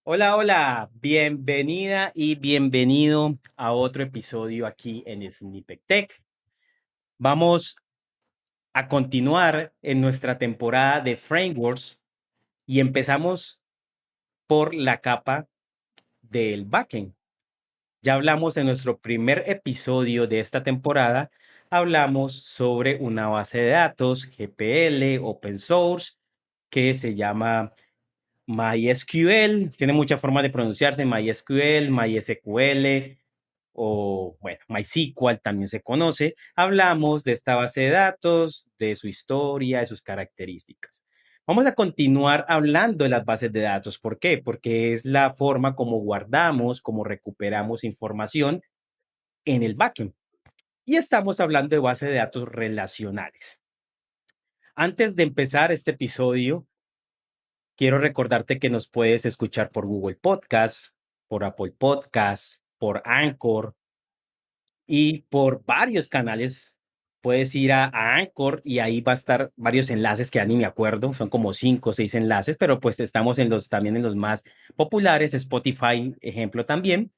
Hola, hola, bienvenida y bienvenido a otro episodio aquí en Snippet Tech. Vamos a continuar en nuestra temporada de frameworks y empezamos por la capa del backend. Ya hablamos en nuestro primer episodio de esta temporada, hablamos sobre una base de datos GPL open source que se llama MySQL, tiene muchas formas de pronunciarse, MySQL, MySQL o, bueno, MySQL también se conoce. Hablamos de esta base de datos, de su historia, de sus características. Vamos a continuar hablando de las bases de datos. ¿Por qué? Porque es la forma como guardamos, como recuperamos información en el backend. Y estamos hablando de bases de datos relacionales. Antes de empezar este episodio, quiero recordarte que nos puedes escuchar por Google Podcast, por Apple Podcast, por Anchor y por varios canales. Puedes ir a Anchor y ahí va a estar varios enlaces que ya ni me acuerdo, son como 5 o 6 enlaces, pero pues estamos también en los más populares, Spotify, ejemplo también.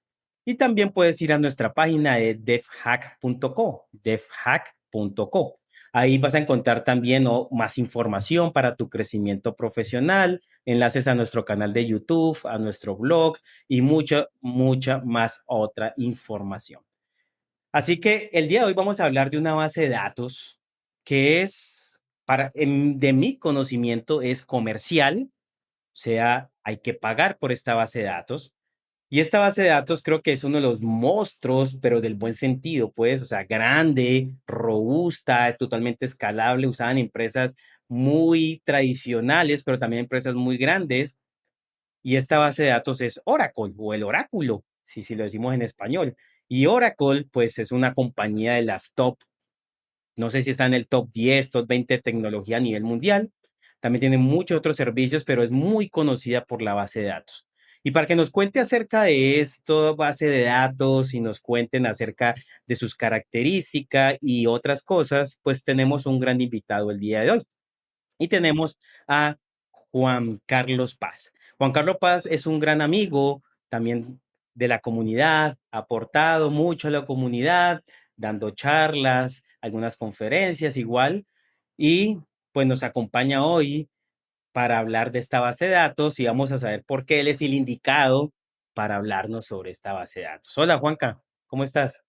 Y también puedes ir a nuestra página de devhack.co, devhack.co. Ahí vas a encontrar también más información para tu crecimiento profesional, enlaces a nuestro canal de YouTube, a nuestro blog y mucha más otra información. Así que el día de hoy vamos a hablar de una base de datos que es, de mi conocimiento, es comercial, o sea, hay que pagar por esta base de datos. Y esta base de datos creo que es uno de los monstruos, pero del buen sentido, pues, o sea, grande, robusta, es totalmente escalable, usada en empresas muy tradicionales, pero también empresas muy grandes. Y esta base de datos es Oracle o el oráculo, si lo decimos en español. Y Oracle, pues es una compañía de las top, no sé si está en el top 10, top 20 de tecnología a nivel mundial. También tiene muchos otros servicios, pero es muy conocida por la base de datos. Y para que nos cuente acerca de esto, base de datos, y nos cuenten acerca de sus características y otras cosas, pues tenemos un gran invitado el día de hoy. Y tenemos a Juan Carlos Paz. Juan Carlos Paz es un gran amigo también de la comunidad, ha aportado mucho a la comunidad, dando charlas, algunas conferencias igual, y pues nos acompaña hoy para hablar de esta base de datos y vamos a saber por qué él es el indicado para hablarnos sobre esta base de datos. Hola Juanca, ¿cómo estás?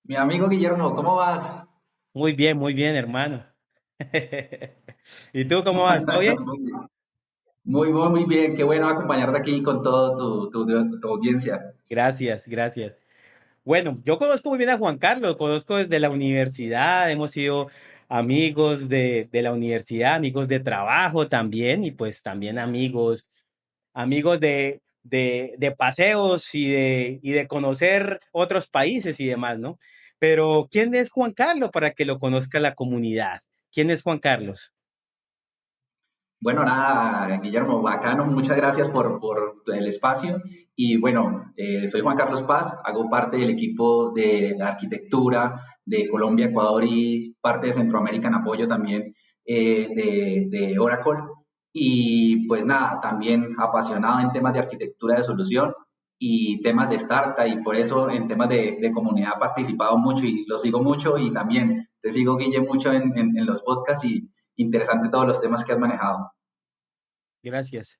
Mi amigo Guillermo, ¿cómo vas? Muy bien, hermano. ¿Y tú cómo vas? ¿Todo bien? Muy bien. Muy bien. Qué bueno acompañarte aquí con todo tu audiencia. Gracias, gracias. Bueno, yo conozco muy bien a Juan Carlos, lo conozco desde la universidad, hemos sido amigos de la universidad, amigos de trabajo también, y pues también amigos de paseos y de conocer otros países y demás, ¿no? Pero, ¿quién es Juan Carlos para que lo conozca la comunidad? ¿Quién es Juan Carlos? Bueno, nada, Guillermo, bacano, muchas gracias por el espacio. Y bueno, soy Juan Carlos Paz, hago parte del equipo de arquitectura de Colombia, Ecuador y parte de Centroamérica en apoyo también de Oracle. Y pues nada, también apasionado en temas de arquitectura de solución y temas de startup y por eso en temas de comunidad he participado mucho y lo sigo mucho y también te sigo, Guille, mucho en los podcasts y interesante todos los temas que has manejado. Gracias.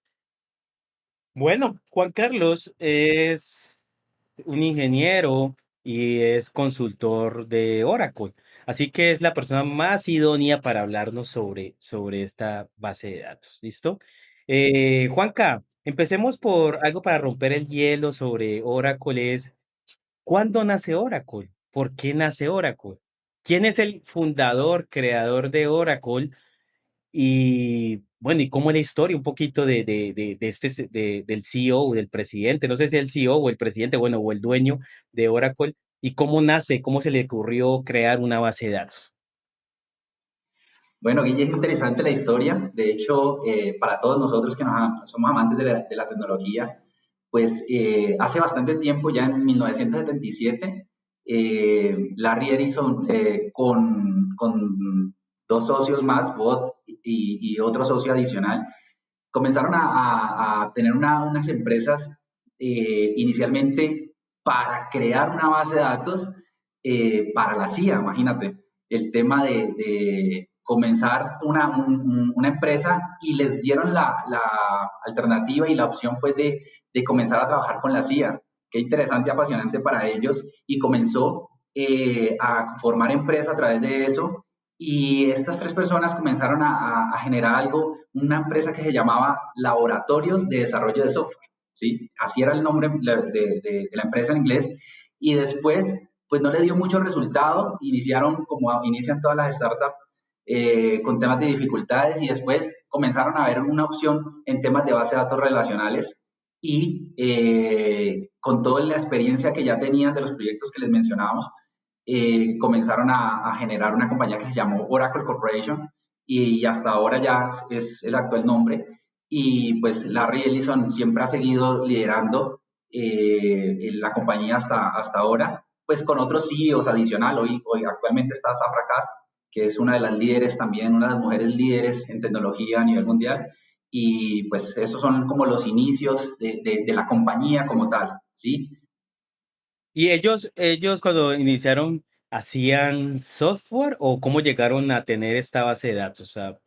Bueno, Juan Carlos es un ingeniero y es consultor de Oracle. Así que es la persona más idónea para hablarnos sobre esta base de datos. ¿Listo? Juanca, empecemos por algo para romper el hielo sobre Oracle. ¿Cuándo nace Oracle? ¿Por qué nace Oracle? ¿Quién es el fundador, creador de Oracle? Y bueno, ¿y cómo es la historia un poquito del CEO, del presidente? No sé si el CEO o el presidente, bueno, o el dueño de Oracle, y cómo nace, cómo se le ocurrió crear una base de datos. Bueno, Guille, es interesante la historia. De hecho, para todos nosotros que somos amantes de la tecnología, pues hace bastante tiempo, ya en 1977, Larry Ellison con dos socios más, Bot y otro socio adicional, comenzaron a tener unas empresas inicialmente para crear una base de datos para la CIA, imagínate, el tema de comenzar una empresa y les dieron la alternativa y la opción pues de comenzar a trabajar con la CIA. Qué interesante y apasionante para ellos y comenzó a formar empresa a través de eso y estas tres personas comenzaron a generar algo, una empresa que se llamaba Laboratorios de Desarrollo de Software, ¿sí? Así era el nombre de la empresa en inglés. Y después, pues no le dio mucho resultado, iniciaron como inician todas las startups con temas de dificultades y después comenzaron a ver una opción en temas de base de datos relacionales y con toda la experiencia que ya tenían de los proyectos que les mencionábamos, comenzaron a generar una compañía que se llamó Oracle Corporation y hasta ahora ya es el actual nombre. Y pues Larry Ellison siempre ha seguido liderando la compañía hasta ahora, pues con otros CEOs adicional. Hoy actualmente está Safra Catz, que es una de las líderes también, una de las mujeres líderes en tecnología a nivel mundial. Y pues esos son como los inicios de la compañía como tal, ¿sí? ¿Y ellos cuando iniciaron, hacían software o cómo llegaron a tener esta base de datos? O sea,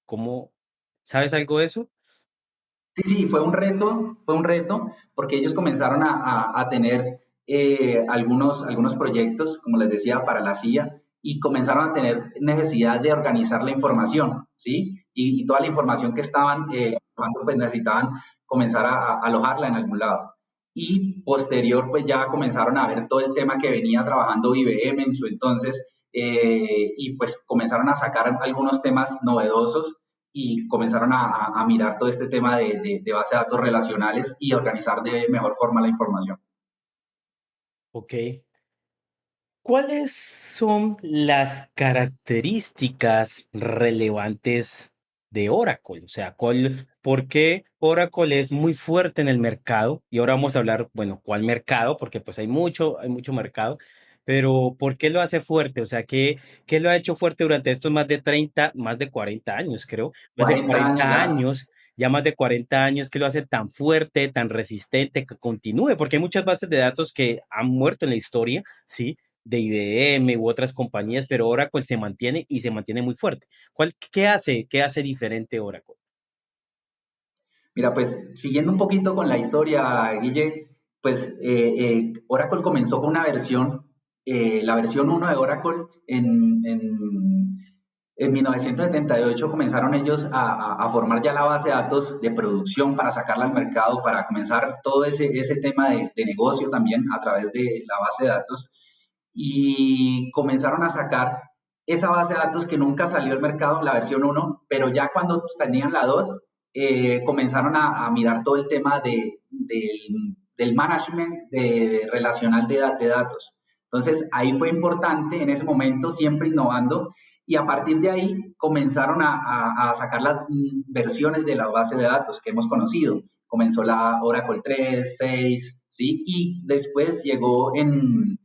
¿cómo, sabes algo de eso? Sí, sí, fue un reto, porque ellos comenzaron a tener algunos proyectos, como les decía, para la CIA, y comenzaron a tener necesidad de organizar la información, ¿sí? Y toda la información que estaban cuando pues necesitaban comenzar a alojarla en algún lado. Y posterior, pues ya comenzaron a ver todo el tema que venía trabajando IBM en su entonces, y pues comenzaron a sacar algunos temas novedosos y comenzaron a mirar todo este tema de base de datos relacionales y organizar de mejor forma la información. Ok. ¿Cuáles son las características relevantes de Oracle? O sea, ¿por qué Oracle es muy fuerte en el mercado? Y ahora vamos a hablar, bueno, ¿cuál mercado? Porque pues hay mucho mercado, pero ¿por qué lo hace fuerte? O sea, ¿qué lo ha hecho fuerte durante estos más de 30, más de 40 años, creo? Más de 40 años 40 ya. años, ya más de 40 años, que lo hace tan fuerte, tan resistente, que continúe, porque hay muchas bases de datos que han muerto en la historia, ¿sí? De IBM u otras compañías, pero Oracle se mantiene y se mantiene muy fuerte. ¿Qué hace diferente Oracle? Mira, pues siguiendo un poquito con la historia, Guille, pues Oracle comenzó con una versión, la versión uno de Oracle en 1978 comenzaron ellos a formar ya la base de datos de producción para sacarla al mercado, para comenzar todo ese tema de negocio también a través de la base de datos. Y comenzaron a sacar esa base de datos que nunca salió al mercado, la versión uno, pero ya cuando tenían la 2 comenzaron a mirar todo el tema del management relacional de datos. Entonces, ahí fue importante en ese momento, siempre innovando, y a partir de ahí comenzaron a sacar las versiones de la base de datos que hemos conocido. Comenzó la Oracle 3, 6, ¿sí? Y después llegó en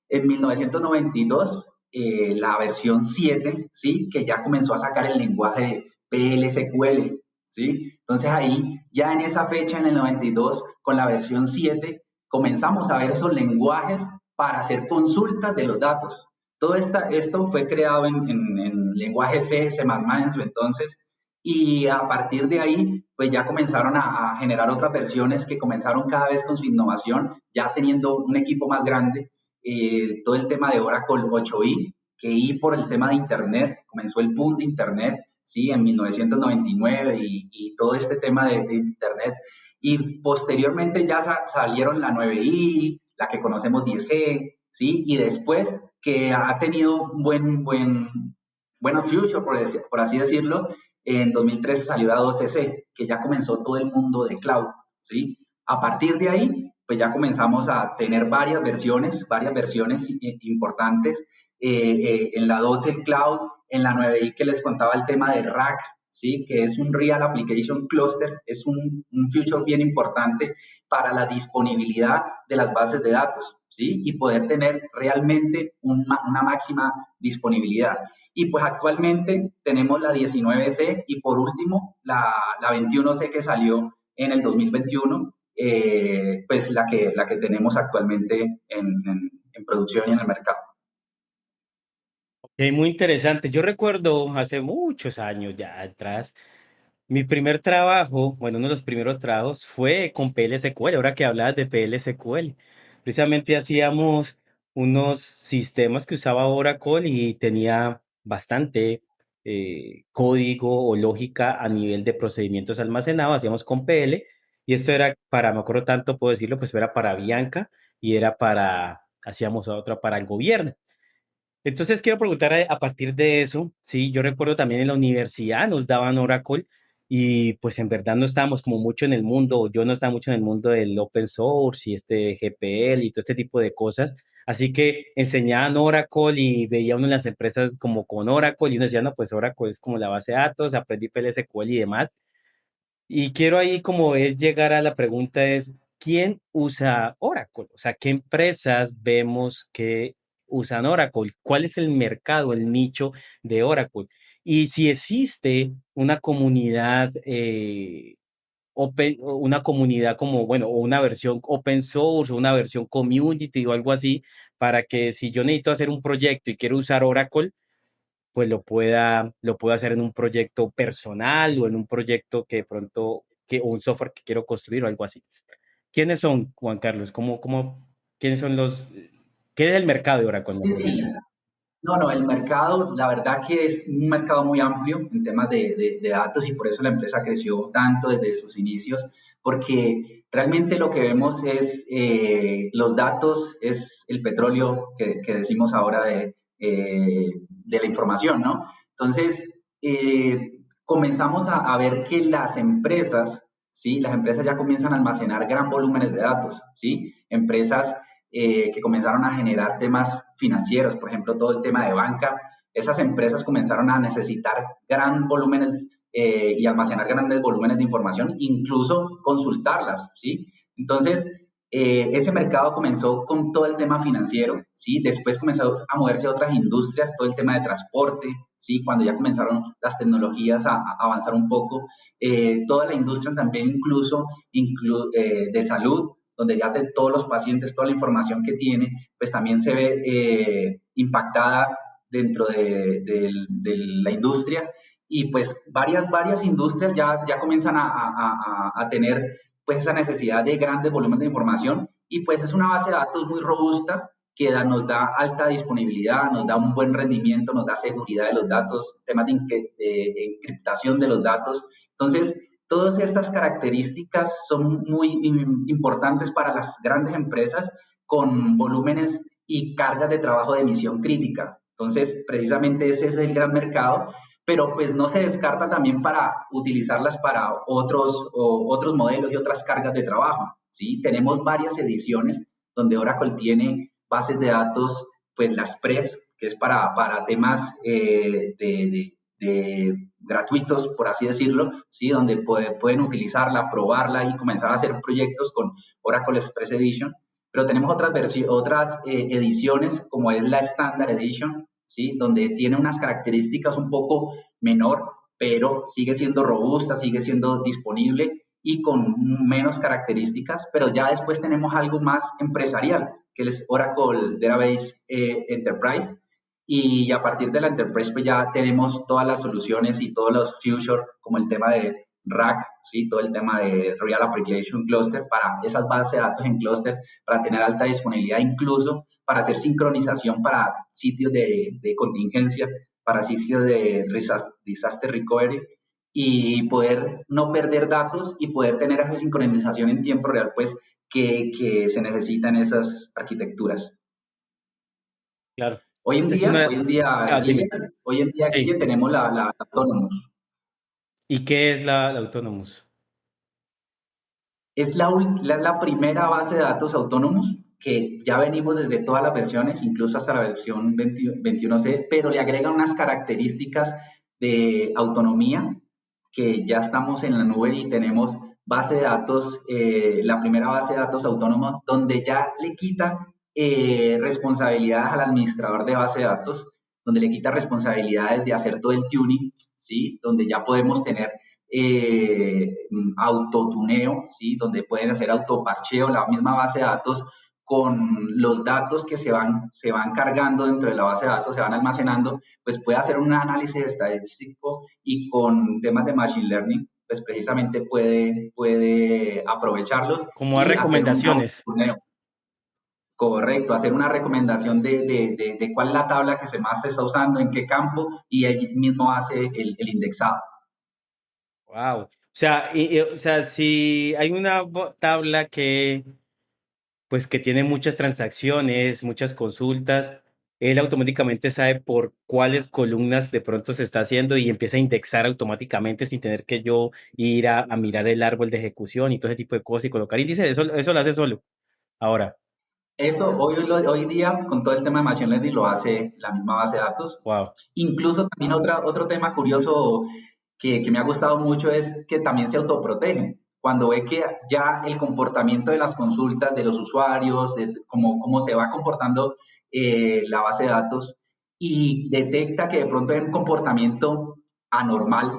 1992 la versión 7, ¿sí? Que ya comenzó a sacar el lenguaje PLSQL, ¿sí? Entonces ahí, ya en esa fecha, en el 92, con la versión 7, comenzamos a ver esos lenguajes para hacer consultas de los datos. Todo esto fue creado en lenguaje C, C++ en su entonces, y a partir de ahí, pues ya comenzaron a generar otras versiones que comenzaron cada vez con su innovación, ya teniendo un equipo más grande, todo el tema de Oracle 8i, que I por el tema de Internet, comenzó el boom de Internet, ¿sí? En 1999 y todo este tema de Internet. Y posteriormente ya salieron la 9i, la que conocemos 10G, ¿sí? Y después que ha tenido buenos future, por así decirlo, en 2013 salió la 12C, que ya comenzó todo el mundo de cloud, ¿sí? A partir de ahí, pues ya comenzamos a tener varias versiones importantes. En la 12 el cloud, en la 9i que les contaba el tema del RAC, ¿sí? Que es un Real Application Cluster, es un feature bien importante para la disponibilidad de las bases de datos. ¿sí? Y poder tener realmente una máxima disponibilidad. Y pues actualmente tenemos la 19C y por último la 21C que salió en el 2021, pues la que tenemos actualmente en producción y en el mercado. Muy interesante. Yo recuerdo hace muchos años ya atrás, mi primer trabajo, bueno, uno de los primeros trabajos fue con PLSQL. Ahora que hablabas de PLSQL, precisamente hacíamos unos sistemas que usaba Oracle y tenía bastante código o lógica a nivel de procedimientos almacenados. Hacíamos con PL y esto era para, me acuerdo tanto, puedo decirlo, pues era para Bianca y era para, hacíamos otra para el gobierno. Entonces quiero preguntar a partir de eso, sí, yo recuerdo también en la universidad nos daban Oracle y pues en verdad no estábamos como mucho en el mundo, yo no estaba mucho en el mundo del open source y este GPL y todo este tipo de cosas, así que enseñaban Oracle y veía uno en las empresas como con Oracle y uno decía, no, pues Oracle es como la base de datos, aprendí PLSQL y demás, y quiero ahí como es llegar a la pregunta es, ¿quién usa Oracle? O sea, ¿qué empresas vemos que usan Oracle? ¿Cuál es el mercado, el nicho de Oracle? Y si existe una comunidad open, o una comunidad como, bueno, o una versión open source, o una versión community o algo así, para que si yo necesito hacer un proyecto y quiero usar Oracle, pues lo pueda hacer en un proyecto personal o en un proyecto que de pronto, que, o un software que quiero construir o algo así. ¿Quiénes son, Juan Carlos? ¿Quiénes son qué es el mercado de Oracle, Sí, mejor sí. dicho? No, no, el mercado, la verdad que es un mercado muy amplio en temas de datos y por eso la empresa creció tanto desde sus inicios, porque realmente lo que vemos es los datos, es el petróleo que decimos ahora de la información, ¿no? Entonces, comenzamos a ver que las empresas, ¿sí? Las empresas ya comienzan a almacenar gran volúmenes de datos, ¿sí? Empresas que comenzaron a generar temas financieros, por ejemplo, todo el tema de banca, esas empresas comenzaron a necesitar gran volúmenes y almacenar grandes volúmenes de información, incluso consultarlas, ¿sí? Entonces, ese mercado comenzó con todo el tema financiero, ¿sí? Después comenzó a moverse a otras industrias, todo el tema de transporte, ¿sí? Cuando ya comenzaron las tecnologías a avanzar un poco, toda la industria también de salud, donde ya todos los pacientes, toda la información que tiene, pues también se ve impactada dentro de la industria y pues varias industrias ya comienzan a tener pues esa necesidad de grandes volúmenes de información y pues es una base de datos muy robusta que nos da alta disponibilidad, nos da un buen rendimiento, nos da seguridad de los datos, temas de encriptación de los datos. Entonces, todas estas características son muy importantes para las grandes empresas con volúmenes y cargas de trabajo de misión crítica. Entonces, precisamente ese es el gran mercado, pero pues no se descarta también para utilizarlas para otros modelos y otras cargas de trabajo. ¿Sí? Tenemos varias ediciones donde Oracle tiene bases de datos, pues las PRES, que es para temas de gratuitos, por así decirlo, ¿sí? Donde pueden utilizarla, probarla y comenzar a hacer proyectos con Oracle Express Edition. Pero tenemos otras ediciones, como es la Standard Edition, ¿sí? Donde tiene unas características un poco menor, pero sigue siendo robusta, sigue siendo disponible y con menos características, pero ya después tenemos algo más empresarial, que es Oracle Database Enterprise, y a partir de la Enterprise pues ya tenemos todas las soluciones y todos los features, como el tema de RAC, ¿sí? Todo el tema de Real Application Cluster para esas bases de datos en cluster, para tener alta disponibilidad, incluso para hacer sincronización para sitios de contingencia, para sitios de disaster recovery y poder no perder datos y poder tener esa sincronización en tiempo real, pues que se necesitan esas arquitecturas. Claro. Esta es una... Ah, dime. Hoy en día, Sí. Guille, tenemos la Autonomous. ¿Y qué es la Autonomous? Es la primera base de datos Autonomous que ya venimos desde todas las versiones, incluso hasta la versión 21C, pero le agrega unas características de autonomía que ya estamos en la nube y tenemos base de datos, la primera base de datos autónoma, donde ya le quita responsabilidades al administrador de base de datos, donde le quita responsabilidades de hacer todo el tuning, ¿sí? Donde ya podemos tener autotuneo, ¿sí? Donde pueden hacer autoparcheo la misma base de datos con los datos que se van cargando dentro de la base de datos, se van almacenando, pues puede hacer un análisis estadístico y con temas de Machine Learning, pues precisamente puede aprovecharlos Como a y hacer un recomendaciones. autotuneo. Correcto, hacer una recomendación de cuál es la tabla que se más se está usando, en qué campo, y ahí mismo hace el indexado. Wow. O sea, o sea, si hay una tabla que, pues, que tiene muchas transacciones, muchas consultas, él automáticamente sabe por cuáles columnas de pronto se está haciendo y empieza a indexar automáticamente sin tener que yo ir a mirar el árbol de ejecución y todo ese tipo de cosas y colocar índices. Eso lo hace solo. Ahora, Eso hoy día, con todo el tema de Machine Learning, lo hace la misma base de datos. wow. Incluso también otro tema curioso que me ha gustado mucho es que también se autoprotegen. Cuando ve que ya el comportamiento de las consultas de los usuarios, de cómo se va comportando la base de datos y detecta que de pronto hay un comportamiento anormal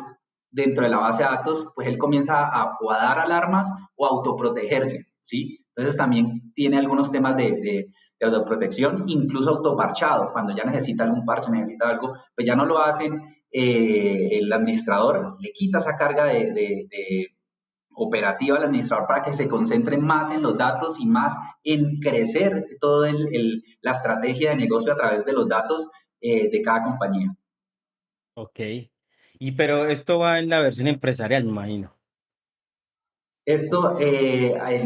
dentro de la base de datos, pues él comienza o a dar alarmas o a autoprotegerse, ¿sí? Entonces también tiene algunos temas de autoprotección, incluso autoparchado, cuando ya necesita algún parche, necesita algo, pues ya no lo hacen el administrador, le quita esa carga de operativa al administrador para que se concentre más en los datos y más en crecer toda la estrategia de negocio a través de los datos de cada compañía. Ok. Y pero esto va en la versión empresarial, me imagino. Esto,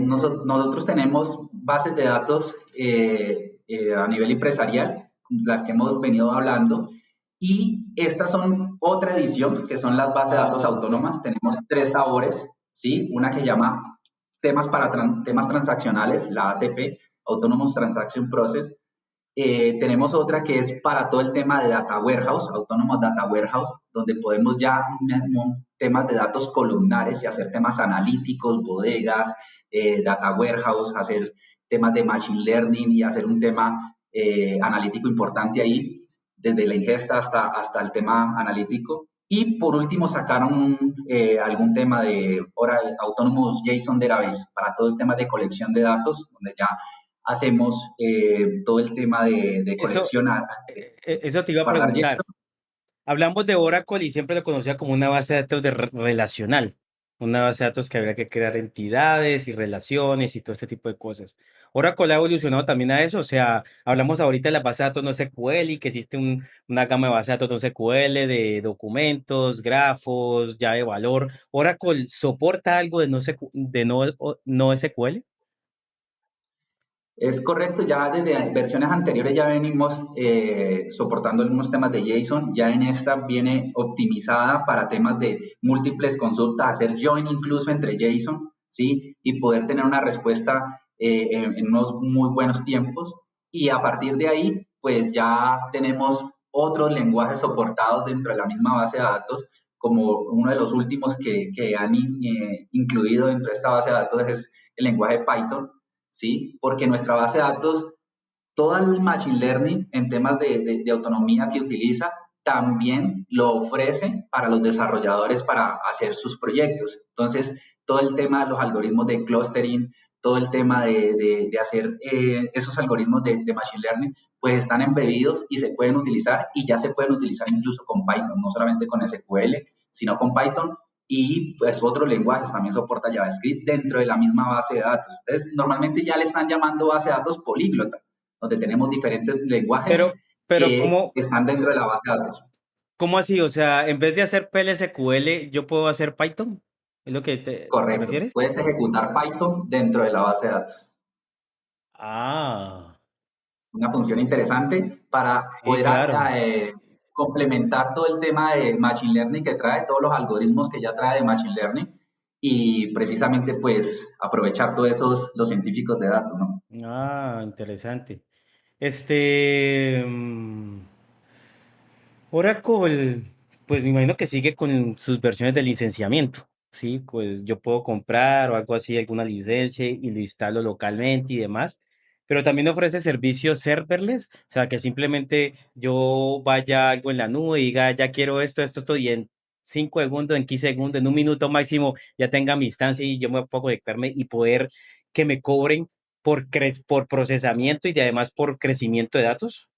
nosotros tenemos bases de datos a nivel empresarial, las que hemos venido hablando, y estas son otra edición, que son las bases de datos Ah, ok. autónomas. Tenemos tres sabores, ¿sí? Una que llama temas transaccionales, la ATP, Autonomous Transaction Process. Tenemos otra que es para todo el tema de Data Warehouse, Autónomos Data Warehouse, donde podemos ya temas de datos columnares y hacer temas analíticos, bodegas, Data Warehouse, hacer temas de Machine Learning y hacer un tema analítico importante ahí, desde la ingesta hasta el tema analítico. Y por último sacaron algún tema de ahora Autonomous JSON Database para todo el tema de colección de datos, donde ya hacemos todo el tema de Eso, colección, eso te iba a guardar preguntar. JSON. Hablamos de Oracle y siempre lo conocía como una base de datos relacional, una base de datos que habría que crear entidades y relaciones y todo este tipo de cosas. Oracle ha evolucionado también a eso, o sea, hablamos ahorita de la base de datos no SQL y que existe una gama de base de datos no SQL de documentos, grafos, llave de valor. ¿Oracle soporta algo de no SQL? Es correcto, ya desde versiones anteriores ya venimos soportando algunos temas de JSON, ya en esta viene optimizada para temas de múltiples consultas, hacer join incluso entre JSON, ¿sí? Y poder tener una respuesta en unos muy buenos tiempos. Y a partir de ahí, pues ya tenemos otros lenguajes soportados dentro de la misma base de datos, como uno de los últimos que han incluido dentro de esta base de datos es el lenguaje Python, ¿sí? Porque nuestra base de datos, todo el Machine Learning en temas de autonomía que utiliza, también lo ofrece para los desarrolladores para hacer sus proyectos. Entonces, todo el tema de los algoritmos de clustering, todo el tema de hacer esos algoritmos de Machine Learning, pues están embebidos y se pueden utilizar y ya se pueden utilizar incluso con Python, no solamente con SQL, sino con Python y pues otros lenguajes, también soporta JavaScript dentro de la misma base de datos. Entonces, normalmente ya le están llamando base de datos políglota, donde tenemos diferentes lenguajes Pero que están dentro de la base de datos. ¿cómo así? O sea, en vez de hacer PLSQL, ¿yo puedo hacer Python? ¿Es lo que te Correcto. refieres? Puedes ejecutar Python dentro de la base de datos. Ah, Una función interesante para sí, poder claro. complementar todo el tema de Machine Learning que trae, todos los algoritmos que ya trae de Machine Learning y precisamente pues aprovechar todos esos los científicos de datos, ¿no? Ah, interesante. Este, Oracle, pues me imagino que sigue con sus versiones de licenciamiento, ¿sí? Pues yo puedo comprar o algo así, alguna licencia y lo instalo localmente y demás. pero también ofrece servicios serverless, o sea, que simplemente yo vaya algo en la nube y diga, ya quiero esto, y en 5 segundos, en 15 segundos, en un minuto máximo, ya tenga mi instancia y yo me puedo conectarme y poder que me cobren por procesamiento y además por crecimiento de datos.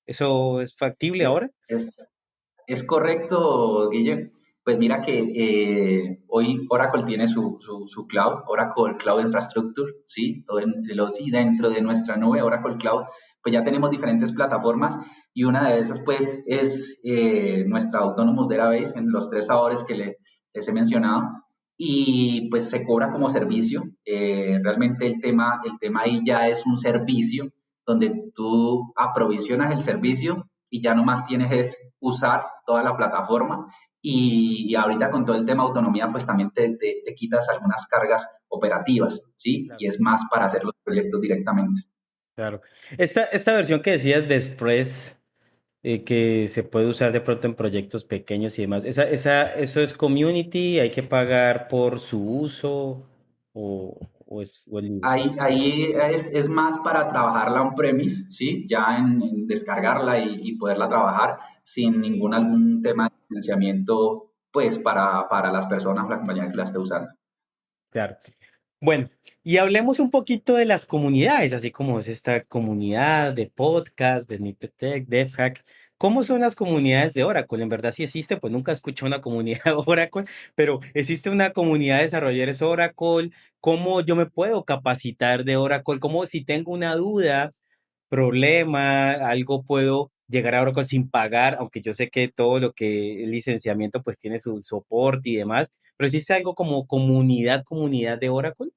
¿Eso es factible Es, ahora? es Es correcto, Guille. Pues mira que hoy Oracle tiene su cloud, Oracle Cloud Infrastructure, ¿sí? Sí, dentro de nuestra nube Oracle Cloud, pues ya tenemos diferentes plataformas y una de esas pues es nuestra Autonomous Database en los tres sabores que les he mencionado y pues se cobra como servicio. Realmente el tema ahí ya es un servicio donde tú aprovisionas el servicio y ya nomás tienes es usar toda la plataforma y ahorita con todo el tema de autonomía, pues también te quitas algunas cargas operativas, ¿sí? Y Claro. es más para hacer los proyectos directamente. Claro. Esta versión que decías de Express, que se puede usar de pronto en proyectos pequeños y demás, ¿eso es community? ¿Hay que pagar por su uso o es libre? Ahí es más para trabajarla on-premise, ¿sí? Ya en descargarla y poderla trabajar sin ningún algún tema de financiamiento, pues para las personas o la compañía que la esté usando. Claro. Bueno, y hablemos un poquito de las comunidades, así como es esta comunidad de podcast, de Snippet Tech, de Hack. ¿Cómo son las comunidades de Oracle? En verdad sí existe, pues nunca escuché una comunidad de Oracle, pero existe una comunidad de desarrolladores Oracle. ¿Cómo yo me puedo capacitar de Oracle? ¿Cómo si tengo una duda, problema, algo puedo llegar a Oracle sin pagar? Aunque yo sé que todo lo que el licenciamiento pues tiene su soporte y demás, pero existe algo como comunidad de Oracle.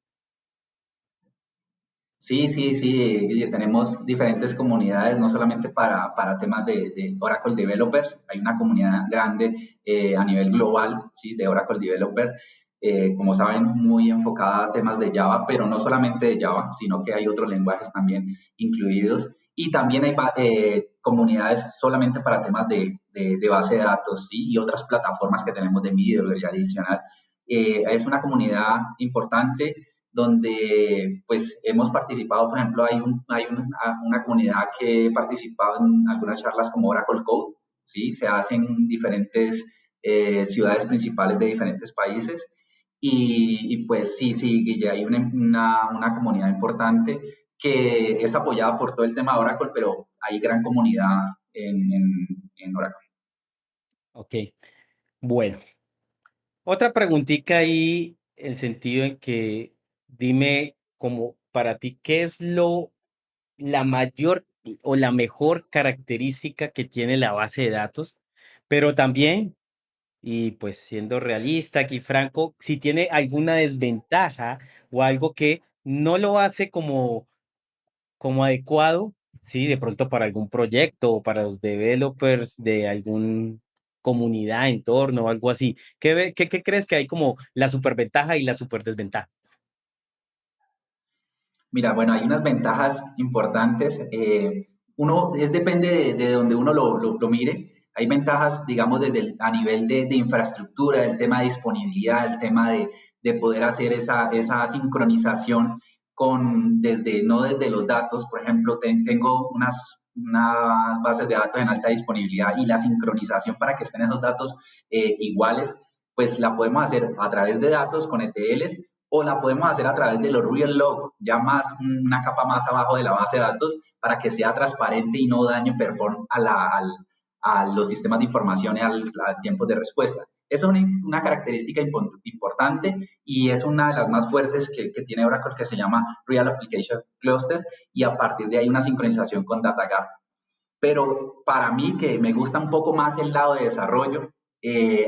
Sí, sí, sí, Guille, tenemos diferentes comunidades, no solamente para temas de Oracle Developers, hay una comunidad grande a nivel global, ¿sí? De Oracle Developer, como saben, muy enfocada a temas de Java, pero no solamente de Java, sino que hay otros lenguajes también incluidos. Y también hay comunidades solamente para temas de base de datos, ¿sí? Y otras plataformas que tenemos de middleware adicional. Es una comunidad importante donde pues hemos participado, por ejemplo, hay una comunidad que he participado en algunas charlas como Oracle Code, ¿sí? Se hacen en diferentes ciudades principales de diferentes países y pues sí, sí, Guille, hay una comunidad importante que es apoyada por todo el tema de Oracle, pero hay gran comunidad en Oracle. Ok, bueno. Otra preguntita ahí, el sentido en que dime como para ti, ¿qué es la mayor o la mejor característica que tiene la base de datos? Pero también, y pues siendo realista aquí, Franco, si tiene alguna desventaja o algo que no lo hace como adecuado, sí, de pronto para algún proyecto o para los developers de algún comunidad, entorno o algo así. ¿Qué crees que hay como la superventaja y la superdesventaja? Mira, bueno, hay unas ventajas importantes. Depende de donde uno lo mire. Hay ventajas, digamos, a nivel de infraestructura, el tema de disponibilidad, el tema de poder hacer esa sincronización no desde los datos. Por ejemplo, tengo unas bases de datos en alta disponibilidad y la sincronización para que estén esos datos iguales, pues la podemos hacer a través de datos con ETLs o la podemos hacer a través de los real log, ya más una capa más abajo de la base de datos para que sea transparente y no dañe perform a los sistemas de información y al tiempo de respuesta. Esa es una característica importante y es una de las más fuertes que tiene Oracle que se llama Real Application Cluster y a partir de ahí una sincronización con DataGap. Pero para mí, que me gusta un poco más el lado de desarrollo,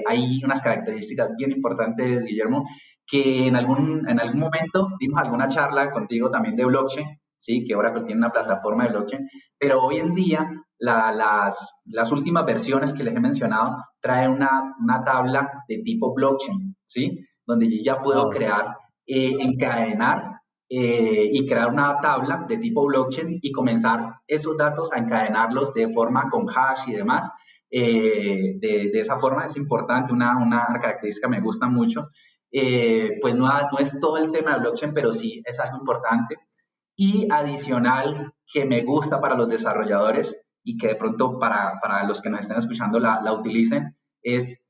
hay unas características bien importantes, Guillermo, que en algún momento dimos alguna charla contigo también de blockchain, ¿sí? Que Oracle tiene una plataforma de blockchain, pero hoy en día las últimas versiones que les he mencionado traen una tabla de tipo blockchain, ¿sí? Donde yo ya puedo Wow. crear, encadenar y crear una tabla de tipo blockchain y comenzar esos datos a encadenarlos de forma con hash y demás. De esa forma es importante, una característica que me gusta mucho. Pues no es todo el tema de blockchain, pero sí es algo importante. Y adicional, que me gusta para los desarrolladores y que de pronto para los que nos estén escuchando la utilicen, es,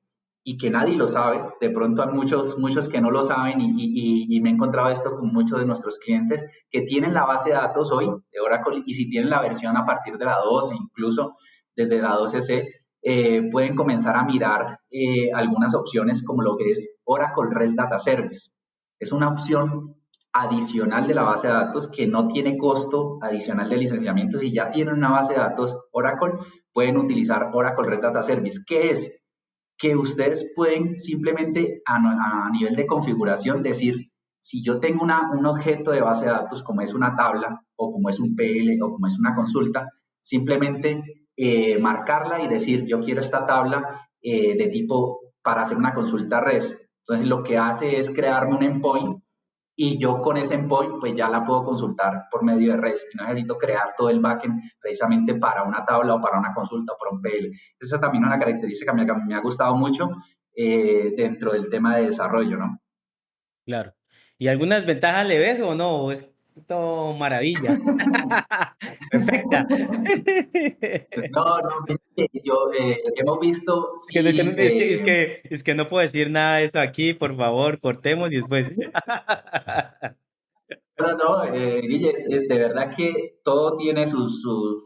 y que nadie lo sabe, de pronto hay muchos que no lo saben y me he encontrado esto con muchos de nuestros clientes que tienen la base de datos hoy de Oracle y si tienen la versión a partir de la 12, incluso desde la 12C, pueden comenzar a mirar algunas opciones como lo que es Oracle REST Data Service. Es una opción adicional de la base de datos que no tiene costo adicional de licenciamiento. Si ya tienen una base de datos Oracle, pueden utilizar Oracle REST Data Service. ¿Qué es? Que ustedes pueden simplemente a nivel de configuración decir, si yo tengo un objeto de base de datos como es una tabla o como es un PL o como es una consulta, simplemente marcarla y decir, yo quiero esta tabla de tipo para hacer una consulta REST. Entonces, lo que hace es crearme un endpoint y yo con ese endpoint pues ya la puedo consultar por medio de REST. No necesito crear todo el backend precisamente para una tabla o para una consulta o para un PL. Esa también es una característica que me ha gustado mucho dentro del tema de desarrollo, ¿no? Claro. ¿Y algunas ventajas le ves o no? ¿O es todo maravilla? Perfecta. No, no, yo, hemos visto, Que no- que no- sí, es que no puedo decir nada de eso aquí, por favor, cortemos y después. no, no, Guille, es de verdad que todo tiene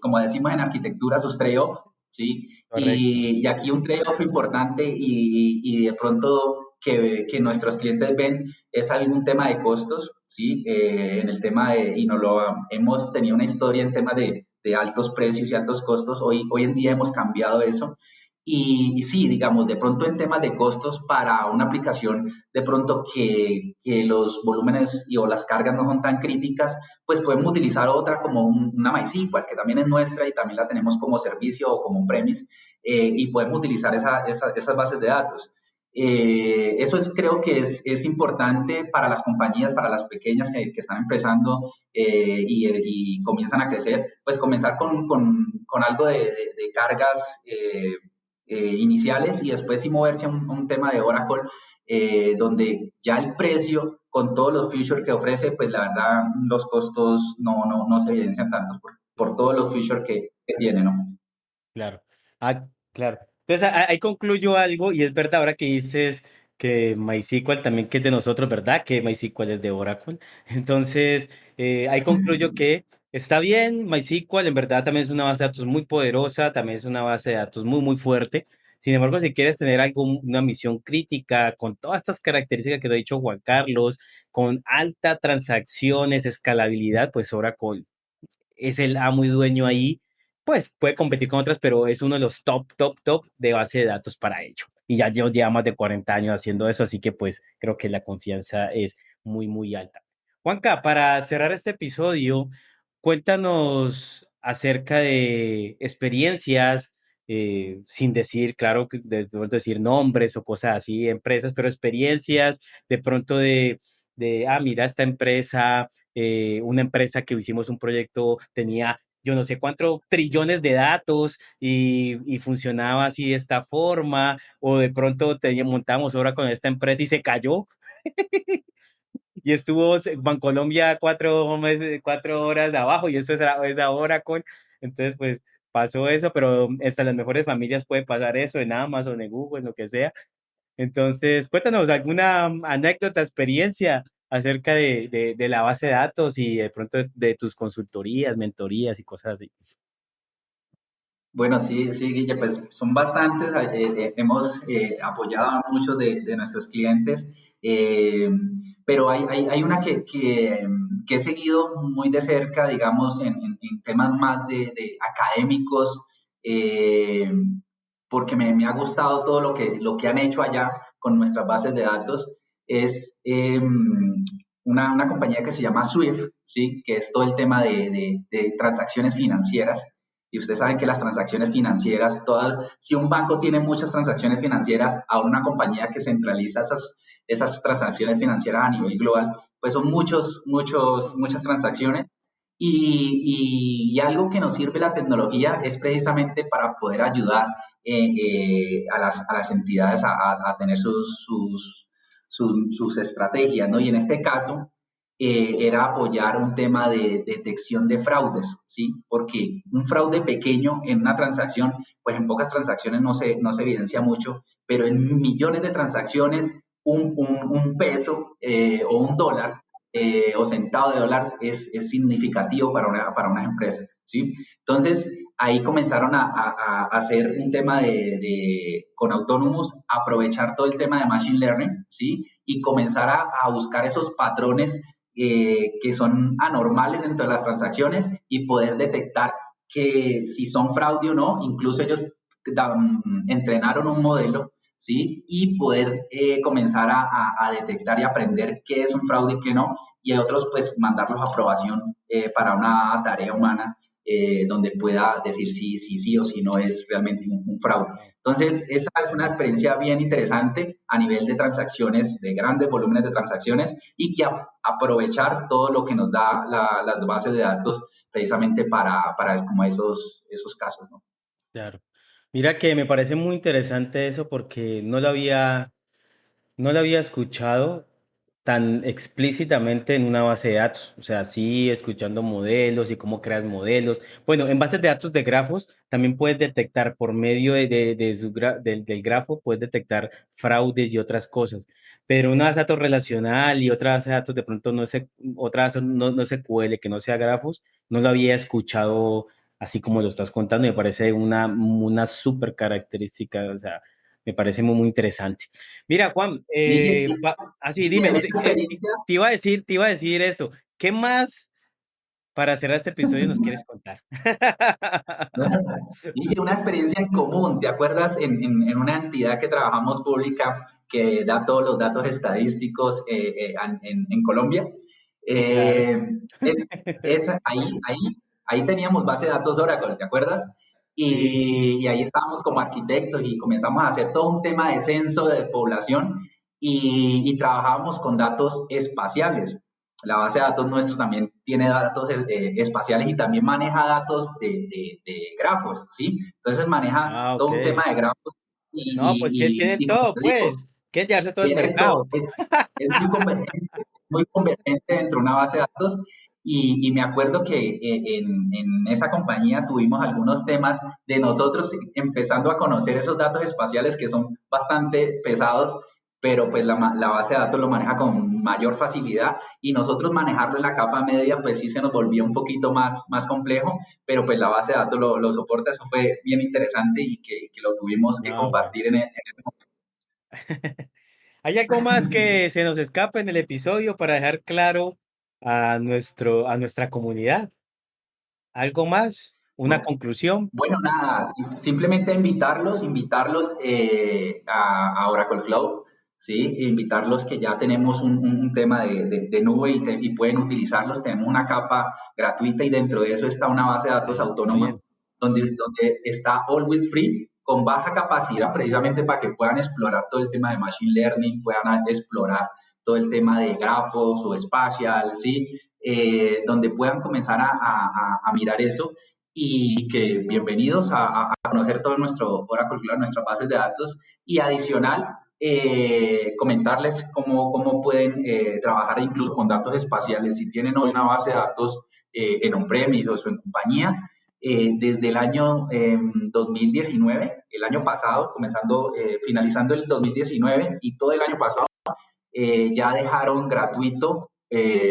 como decimos en arquitectura, sus trade-off, ¿sí? Correcto. Y aquí un trade-off importante y de pronto que nuestros clientes ven es algún tema de costos, ¿sí? En el tema de, y no lo hemos tenido una historia en tema de altos precios y altos costos, hoy en día hemos cambiado eso. Y sí, digamos, de pronto en temas de costos para una aplicación, de pronto que los volúmenes o las cargas no son tan críticas, pues podemos utilizar otra como una MySQL, que también es nuestra y también la tenemos como servicio o como premise, y podemos utilizar esas bases de datos. Eso creo que es importante para las compañías, para las pequeñas que están empezando y comienzan a crecer, pues comenzar con algo de cargas iniciales y después sí moverse a un tema de Oracle donde ya el precio con todos los features que ofrece, pues la verdad los costos no se evidencian tanto por todos los features que tiene, ¿no? Claro. Ah, claro. Entonces ahí concluyo algo y es verdad ahora que dices que MySQL también que es de nosotros, ¿verdad? Que MySQL es de Oracle. Entonces ahí concluyo que está bien, MySQL en verdad también es una base de datos muy poderosa, también es una base de datos muy fuerte. Sin embargo, si quieres tener algo, una misión crítica con todas estas características que te ha dicho Juan Carlos, con alta transacciones, escalabilidad, pues Oracle es el amo y dueño ahí, pues puede competir con otras, pero es uno de los top de base de datos para ello. Y ya lleva más de 40 años haciendo eso, así que pues creo que la confianza es muy alta. Juanca, para cerrar este episodio, cuéntanos acerca de experiencias, sin decir, claro, de pronto decir nombres o cosas así, empresas, pero experiencias de pronto mira, esta empresa una empresa que hicimos un proyecto, tenía yo no sé cuántos trillones de datos y funcionaba así de esta forma, o de pronto montamos ahora con esta empresa y se cayó y estuvo Bancolombia 4 meses, 4 horas abajo y eso es ahora con, entonces pues pasó eso, pero hasta en las mejores familias puede pasar eso, en Amazon, en Google, en lo que sea. Entonces, cuéntanos alguna anécdota, experiencia acerca de la base de datos y de pronto de tus consultorías, mentorías y cosas así. Bueno, sí, sí, Guille, pues son bastantes. Hemos apoyado a muchos de nuestros clientes, eh, pero hay una que he seguido muy de cerca, digamos, en temas más de académicos, eh, porque me ha gustado todo lo que han hecho allá con nuestras bases de datos. Es una compañía que se llama Swift, ¿sí? Que es todo el tema de transacciones financieras y ustedes saben que las transacciones financieras, si un banco tiene muchas transacciones financieras, ahora una compañía que centraliza esas transacciones financieras a nivel global, pues son muchas transacciones. Y algo que nos sirve la tecnología es precisamente para poder ayudar a las entidades a tener sus estrategias, ¿no? Y en este caso, era apoyar un tema de detección de fraudes, ¿sí? Porque un fraude pequeño en una transacción, pues en pocas transacciones no se evidencia mucho, pero en millones de transacciones, un peso o un dólar o centavo de dólar es significativo para una empresa, ¿sí? Entonces, ahí comenzaron a hacer un tema con Autonomous, aprovechar todo el tema de Machine Learning, ¿sí? Y comenzar a buscar esos patrones que son anormales dentro de las transacciones y poder detectar que si son fraude o no, incluso ellos entrenaron un modelo, ¿sí? Y poder comenzar a detectar y aprender qué es un fraude y qué no, y a otros pues mandarlos a aprobación para una tarea humana donde pueda decir sí o si no es realmente un fraude. Wow. Entonces, esa es una experiencia bien interesante a nivel de transacciones, de grandes volúmenes de transacciones y que aprovechar todo lo que nos da las bases de datos precisamente para como esos casos, ¿no? Claro. Mira que me parece muy interesante eso porque no lo había escuchado tan explícitamente en una base de datos. O sea, sí, escuchando modelos y cómo creas modelos. Bueno, en bases de datos de grafos también puedes detectar por medio del grafo, puedes detectar fraudes y otras cosas. Pero una base de datos relacional y otra base de datos de pronto otra base no SQL, que no sea grafos, no lo había escuchado así como lo estás contando. Me parece una súper característica, o sea, me parece muy interesante. Mira, Juan, Y, así y dime, en o esta sea, experiencia, te iba a decir eso. ¿Qué más para cerrar este episodio nos quieres contar? y una experiencia en común, ¿te acuerdas en una entidad que trabajamos pública que da todos los datos estadísticos en Colombia? Sí, claro. Eh, es, ahí teníamos base de datos Oracle, ¿te acuerdas? Sí. Y ahí estábamos como arquitectos y comenzamos a hacer todo un tema de censo de población y trabajábamos con datos espaciales. La base de datos nuestra también tiene datos espaciales y también maneja datos de grafos, ¿sí? Entonces maneja Ah, ok. todo un tema de grafos No, pues que tienen y como todo, te digo, pues. Quieren llevarse todo el tiene todo, mercado. es muy convergente dentro de una base de datos y me acuerdo que en esa compañía tuvimos algunos temas de nosotros empezando a conocer esos datos espaciales que son bastante pesados, pero pues la base de datos lo maneja con mayor facilidad y nosotros manejarlo en la capa media pues sí se nos volvía un poquito más complejo, pero pues la base de datos lo soporta, eso fue bien interesante y que lo tuvimos que No, bueno. compartir en ese ¿Hay algo más que se nos escape en el episodio para dejar claro a nuestra comunidad? ¿Algo más? ¿Una momento. conclusión? Bueno, nada, simplemente invitarlos a Oracle Cloud, ¿sí? Invitarlos que ya tenemos un tema de nube y pueden utilizarlos. Tenemos una capa gratuita y dentro de eso está una base de datos Está autónoma bien. donde está Always Free con baja capacidad precisamente para que puedan explorar todo el tema de Machine Learning, puedan explorar todo el tema de grafos o espacial, ¿sí? Donde puedan comenzar a mirar eso y que bienvenidos a conocer todo nuestro Oracle Cloud, nuestras bases de datos y adicional comentarles cómo pueden trabajar incluso con datos espaciales. Si tienen hoy una base de datos en on-premise o en compañía, desde el año 2019, el año pasado, finalizando el 2019 y todo el año pasado, ya dejaron gratuito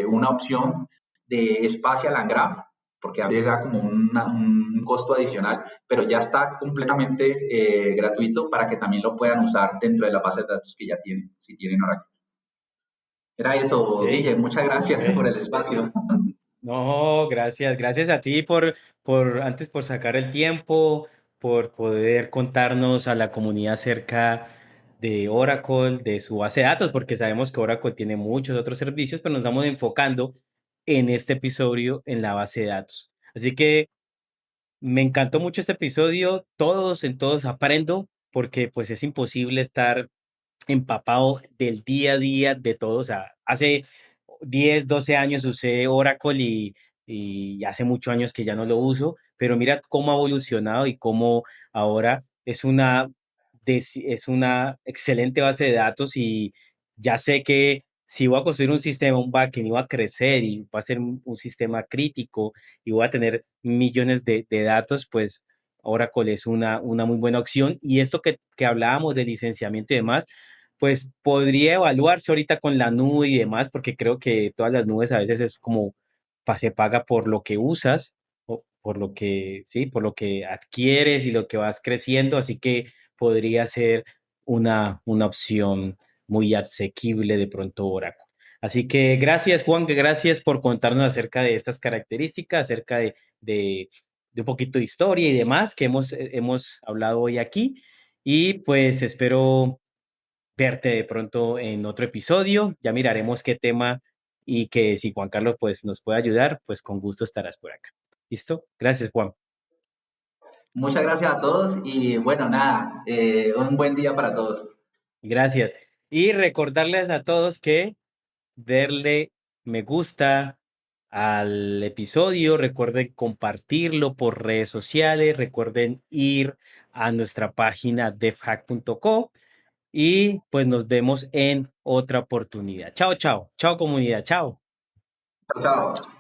una opción de Spatial and Graph, porque antes era como un costo adicional, pero ya está completamente gratuito para que también lo puedan usar dentro de la base de datos que ya tienen, si tienen Oracle. Era eso, Ok, Guille, muchas gracias por bueno. el espacio. No, gracias, gracias a ti por sacar el tiempo, por poder contarnos a la comunidad acerca de Oracle, de su base de datos, porque sabemos que Oracle tiene muchos otros servicios, pero nos estamos enfocando en este episodio en la base de datos. Así que me encantó mucho este episodio, en todos aprendo, porque pues es imposible estar empapado del día a día de todo. O sea, hace 10 12 años usé Oracle y hace muchos años que ya no lo uso, pero mira cómo ha evolucionado y cómo ahora es una excelente base de datos y ya sé que si voy a construir un sistema, un backend, y voy a crecer y va a ser un sistema crítico y voy a tener millones de datos, pues Oracle es una muy buena opción. Y esto que hablábamos de licenciamiento y demás, pues podría evaluarse ahorita con la nube y demás, porque creo que todas las nubes a veces es como se paga por lo que usas, o por lo que, sí, por lo que adquieres y lo que vas creciendo, así que podría ser una opción muy asequible de pronto Oracle. Así que gracias, Juan, que gracias por contarnos acerca de estas características, acerca de, de un poquito de historia y demás que hemos hablado hoy aquí. Y pues espero verte de pronto en otro episodio. Ya miraremos qué tema y que si Juan Carlos pues nos puede ayudar, pues con gusto estarás por acá. ¿Listo? Gracias, Juan. Muchas gracias a todos y bueno, nada, un buen día para todos. Gracias. Y recordarles a todos que darle me gusta al episodio, recuerden compartirlo por redes sociales, recuerden ir a nuestra página defhack.co y pues nos vemos en otra oportunidad. Chao, chao, chao comunidad, chao. Chao, chao.